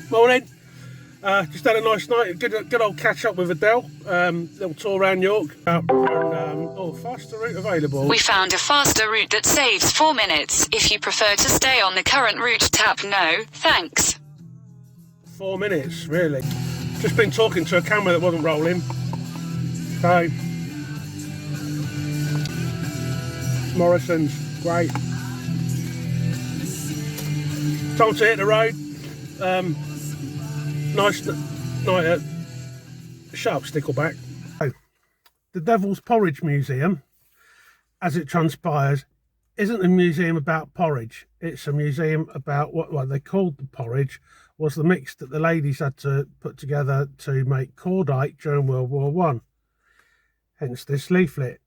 Morning. Just had a nice night, good old catch up with Adele. Little tour around York. Faster route available. We found a faster route that saves 4 minutes. If you prefer to stay on the current route, tap no, thanks. 4 minutes, really. Just been talking to a camera that wasn't rolling. So, Morrison's, great. Time to hit the road. Nice night at Sharp Stickleback. Oh, the Devil's Porridge Museum, as it transpires, isn't a museum about porridge. It's a museum about what they called the porridge was the mix that the ladies had to put together to make cordite during World War One. Hence this leaflet.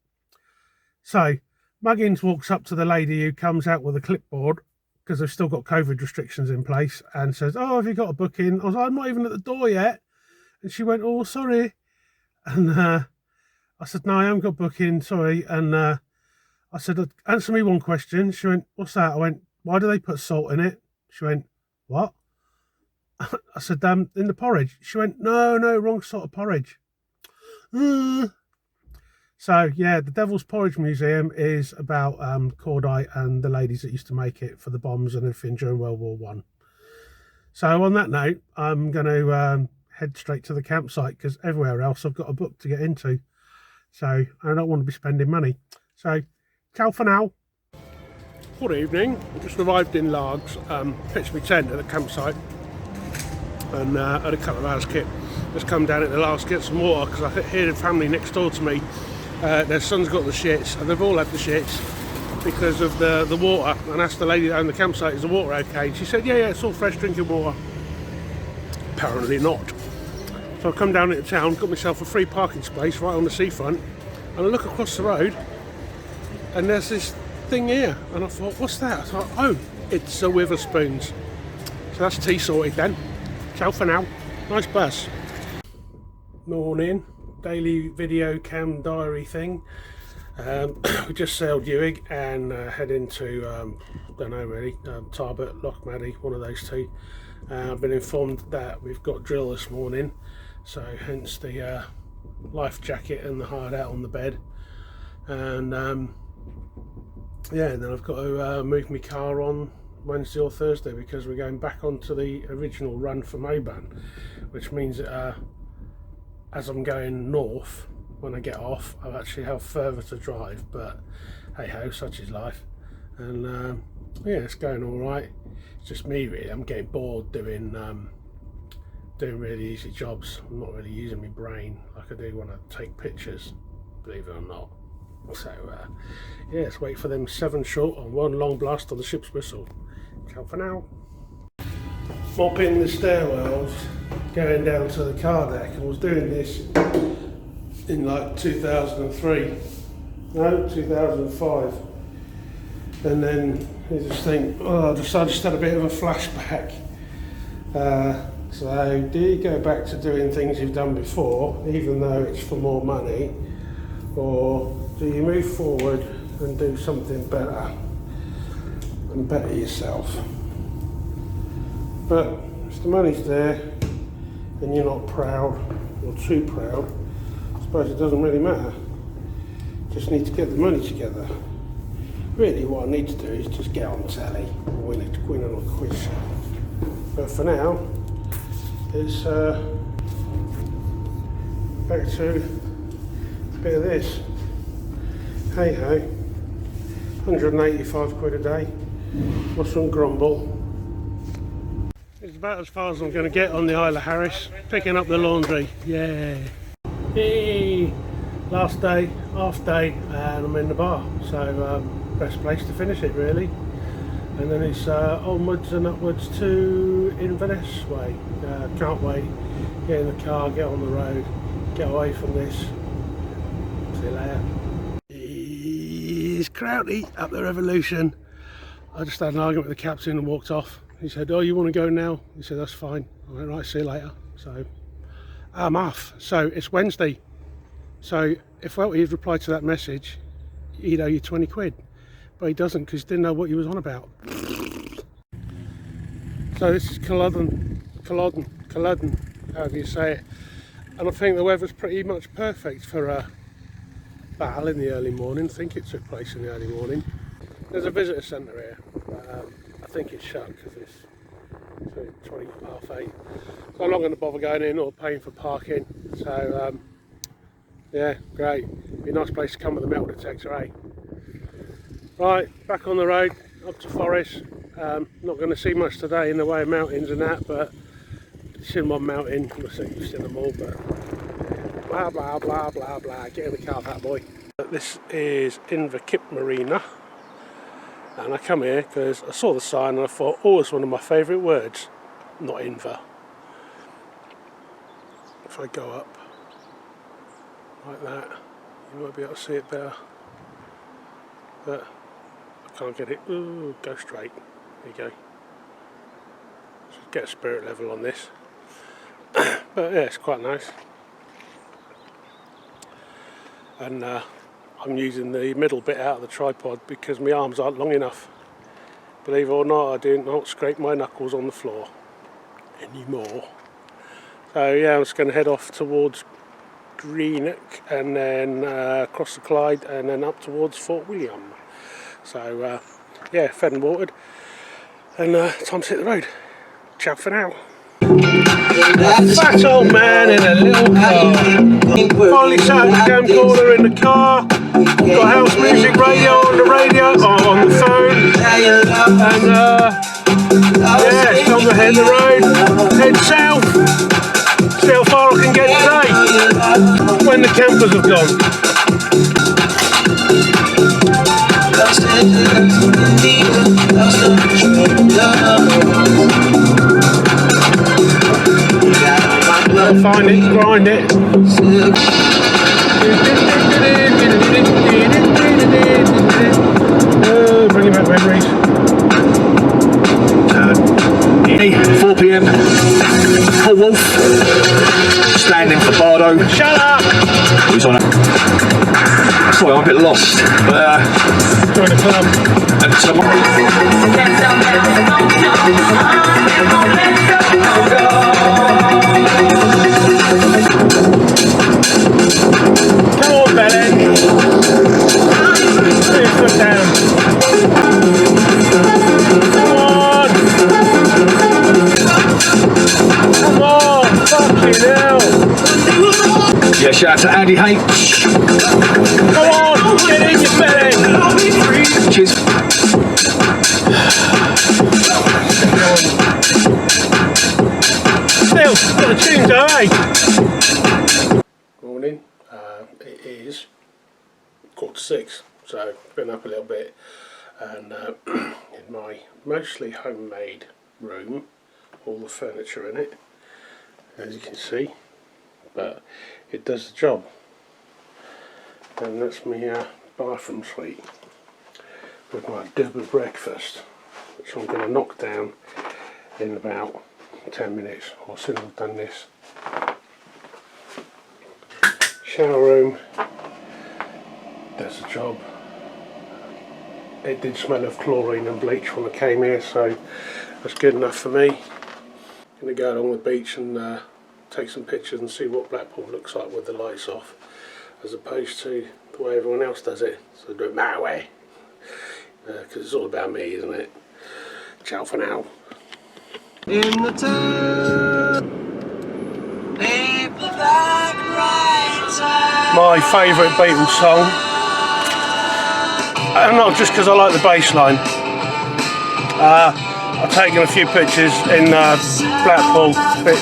So Muggins walks up to the lady who comes out with a clipboard, because they've still got COVID restrictions in place, and says, "Oh, have you got a booking?" I was like, "I'm not even at the door yet." And she went, "Oh, sorry." And I said, "No, I haven't got a booking, sorry." And I said, "Answer me one question." She went, "What's that?" I went, "Why do they put salt in it?" She went, "What?" I said, "In the porridge." She went, No, wrong sort of porridge." So, yeah, the Devil's Porridge Museum is about cordite and the ladies that used to make it for the bombs and everything during World War One. So, on that note, I'm going to head straight to the campsite, because everywhere else I've got a book to get into. So, I don't want to be spending money. So, ciao for now. Good evening. I just arrived in Largs, pitched my tent at the campsite, and had a couple of hours kit. Just come down at the last, get some water, because I hear the family next door to me. Their son's got the shits, and they've all had the shits because of the water. And asked the lady down the campsite, "Is the water okay?" And she said, yeah, it's all fresh drinking water. Apparently not. So I come down into town, got myself a free parking space right on the seafront, and I look across the road, and there's this thing here, and I thought, what's that? I thought, oh, it's a Witherspoons. So that's tea sorted then. Ciao for now. Nice bus. Morning. Daily video cam diary thing. We just sailed Ewing and head into don't know really, Tarbert, Lochmaddy, one of those two. I've been informed that we've got drill this morning, so hence the life jacket and the hard out on the bed. And then I've got to move my car on Wednesday or Thursday, because we're going back onto the original run from Oban, which means that as I'm going north, when I get off, I actually have further to drive, but hey ho, such is life. And it's going all right. It's just me really. I'm getting bored doing really easy jobs. I'm not really using my brain like I do when I take pictures, believe it or not. So let's wait for them 7 short and 1 long blast on the ship's whistle. Ciao for now. Mopping the stairwells, going down to the car deck. I was doing this in like 2003, no, 2005, and then you just think, I just had a bit of a flashback. So do you go back to doing things you've done before, even though it's for more money, or do you move forward and do something better and better yourself? But if the money's there and you're not proud or too proud, I suppose it doesn't really matter. Just need to get the money together. Really what I need to do is just get on telly and win on a quiz show. But for now, it's back to a bit of this. Hey ho, 185 quid a day. What's from Grumble? It's about as far as I'm going to get on the Isle of Harris, picking up the laundry. Yeah. Yay! Last day, half day, and I'm in the bar. So best place to finish it really. And then it's onwards and upwards to Inverness way. Can't wait. Get in the car, get on the road, get away from this. See you later. It's Crowley up the Revolution. I just had an argument with the captain and walked off. He said, "Oh, you want to go now?" He said, "That's fine." I went, "Right, see you later." So I'm off. So it's Wednesday. So if he'd replied to that message, he'd owe you 20 quid. But he doesn't, because he didn't know what you was on about. So this is Culloden Culloden, how do you say it? And I think the weather's pretty much perfect for a battle in the early morning. I think it took place in the early morning. There's a visitor centre here. I think it's shut because it's 8:20. So I'm not going to bother going in or paying for parking. So yeah, great. Be a nice place to come with a metal detector, eh? Right, back on the road, up to Forest. Not going to see much today in the way of mountains and that, but you've seen one mountain, you've seen them all, but blah blah blah blah blah. Get in the car, fat boy. This is Inverkip Marina, and I come here because I saw the sign and I thought, oh, it's one of my favourite words, not Inver. If I go up like that, you might be able to see it better, but I can't get it. Ooh, go straight. There you go. Just get a spirit level on this. But yeah, it's quite nice. And I'm using the middle bit out of the tripod because my arms aren't long enough. Believe it or not, I do not scrape my knuckles on the floor anymore. So yeah, I'm just going to head off towards Greenock and then across the Clyde and then up towards Fort William. So yeah, fed and watered, and time to hit the road. Ciao for now. A fat old man in a little car. Finally sat at the damn corner in the car. Got house music radio on the radio, or on the phone, and yeah, it's time to hit the road. Head south. See how far I can get today when the campers have gone. Find it, grind it. Bring it back memories. 4 PM. Paul Wolf, standing for Bardo. Shut up! Who's on it? Sorry, I'm a bit lost. But Join the club. and Come on, Belen. Put your foot down. Come on. Come on. Fucking hell. yeah, shout out to Andy H. Come on. Get in your belly. Cheers. Still, got the tunes though, eh? Morning. It is 5:45, so been up a little bit, and in my mostly homemade room, all the furniture in it, as you can see, but it does the job. And that's my bathroom suite with my double breakfast, which I'm going to knock down in about 10 minutes, or as soon as I've done this. Shower room does the job. It did smell of chlorine and bleach when I came here, so that's good enough for me. I'm going to go along the beach and take some pictures and see what Blackpool looks like with the lights off, as opposed to the way everyone else does it. So do it my way, because it's all about me, isn't it? Ciao for now. In the town, paperback writer. My favourite Beatles song, and not just because I like the bass line. I've taken a few pictures in Blackpool, but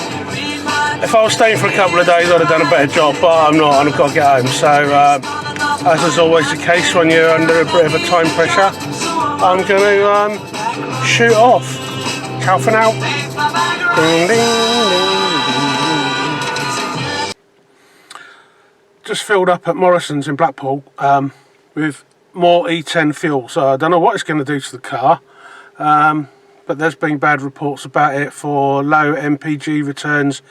if I was staying for a couple of days I'd have done a better job, but I'm not, and I've got to get home. So as is always the case when you're under a bit of a time pressure, I'm going to shoot off. Ciao for now. Ding, ding, ding, ding. Just filled up at Morrison's in Blackpool with more E10 fuel, so I don't know what it's going to do to the car, but there's been bad reports about it for low MPG returns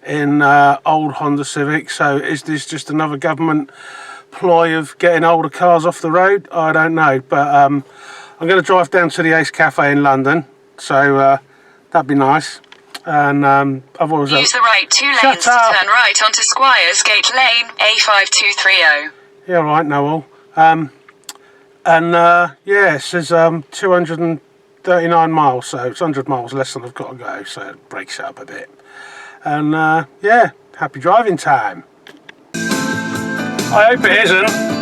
in old Honda Civics. So is this just another government ploy of getting older cars off the road? I don't know, but I'm going to drive down to the Ace Cafe in London, so that'd be nice. And I've always Use the right 2 lanes Shut to up. turn right onto Squires Gate Lane, A5230. yeah, all right, Noel. Yeah, it says 239 miles, so it's 100 miles less than I've got to go, so it breaks it up a bit. And yeah, happy driving time. I hope it isn't.